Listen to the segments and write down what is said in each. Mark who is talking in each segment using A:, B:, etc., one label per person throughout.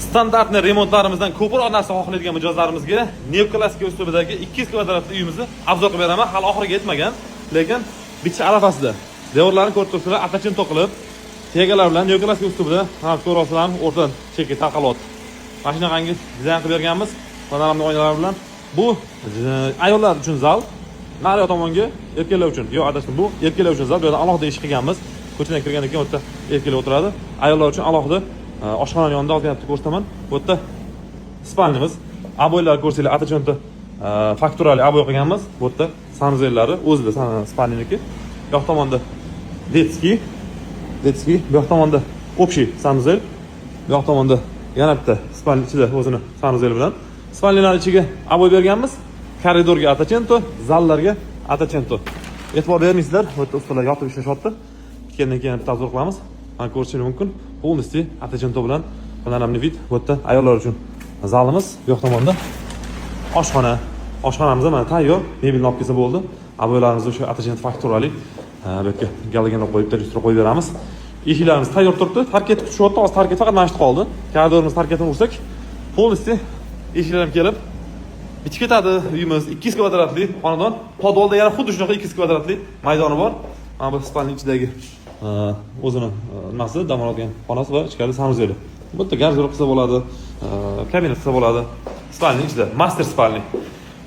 A: standartni remontlarimizdan ko'proq narsa xohlaydigan mijozlarimizga neoklassika uslubidagi 200 kvadratli uyimizni obzor qilib beraman. Hali oxiriga yetmagan, lekin bitta arafasida. Devorlarni ko'rib turibsizlar, atachin to'qilib, tegalar bilan neoklassika uslubida, mana ko'ryapsizlar, o'rtadan chekka tarqalyapti. Mana shunaqangi dizayn qilib berganmiz. Panoramli oynalar bilan. Bu ayollar uchun zal, nariyoq tomonga erkaklar uchun. Yo'q, adashdim, bu erkaklar uchun zal. Bu yerda alohida eshik qilganmiz. Ko'chadan kirgandan keyin o'tda erkaklar o'tiradi. Ayollar uchun alohida oshxonaning yonida olyapti, ko'rsataman. Bu yerda spalnimiz. Aboylar ko'rsanglar, atachinda fakturali aboy qilganmiz. Bu yerda sanuzellari o'zida spalniniki. Bu yoq tomonda detskiy, bu yoq tomonda общий sanuzel. Bu yoq tomonda yana bitta spalni ichida o'zini sanuzel bilan. Spalnilar ichiga aboy berganmiz. Koridorga atachento, zallarga atachento. E'tibor bermaysizlar, bu yerda ustalar yotib ishlashyapti. Ketgandan keyin bitta obzor qilamiz. Mana ko'rishingiz mumkin. Полностью atachento bilan panoramli vid. Bu yerda ayollar uchun zalimiz, bu yoq tomonda oshxona. Oshxonamiz mana tayyor, mebelni olib kelsa bo'ldi. Aboylarimizni o'sha atachento fakturali bu yerga galogenlar qo'yib, registra qo'yib beramiz. Eshiklarimiz tayyor turibdi. Parket tushyapti, hozir parket faqat mana shu qoldi. Koridorimiz parketini ursak, полностью eshiklar kelib bitib ketadi. Uyimiz 200 kvadratli xonadon. Podvalda yana xuddi shunaqa 200 kvadratli maydoni bor. Mana bu spalni ichidagi o'zini nimasi, dam oladigan xonasi va ichkarida sanuzeli. Bu yerda garderob qilsa bo'ladi, kabinet qilsa bo'ladi. Spalni ichida master spalni.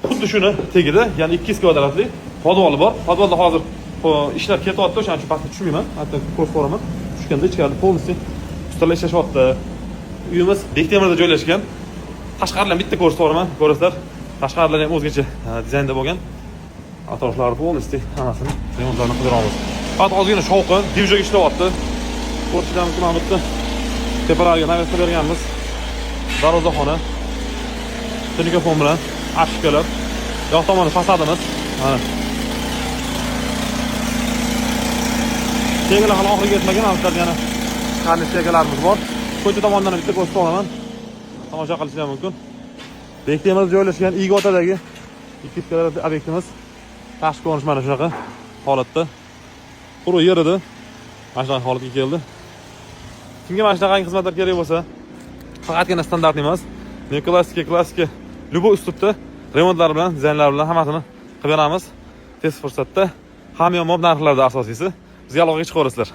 A: Xuddi shuni tegida, ya'ni 200 kvadratli podvali bor. Podvalda hozir ishlar ketyapti, o'shaning uchun pastga tushmayman. Hatto ko'rib ko'raman. Tushganda ichkarida полностью ustalar ishlashyapti. Uyimiz Bektemirda joylashgan. Tashqaridan bitta ko'rsatib beraman, ko'rasizlar. Tashqarilar ham o'zgacha dizaynda bo'lgan. Atroflari полностью hammasini remontlarni qildiramiz. Faqat ozgina shovqin, divjoga ishlayapti. Ko'rishdan mumkin mana bu yerda tepalarga navbatda berganmiz. Darvozaxona. Telefon bilan ashkalar. Yoq tomonda fasadimiz. Mana. Tegalar hali oxiriga yetmagan, albatta yana qarnish tegalarimiz bor. Ko'cha tomondan bitta ko'rsatib olaman. Tomosha qilishingiz mumkin. Bektemirda joylashgan Igotadagi 200 kvadratli obyektimiz. Tashqi ko'rinish mana shunaqa holatda. Quru yer edi. Mana shunaqa holatga keldi. Kimga mana shunaqa xizmatlar kerak bo'lsa, faqatgina standart emas, klassika, любой uslubda remontlar bilan, dizaynlar bilan hammasini qilib beramiz. Tez fursatda ham yo'q narxlarda asosiysi bizga aloqaga chiqaverasizlar.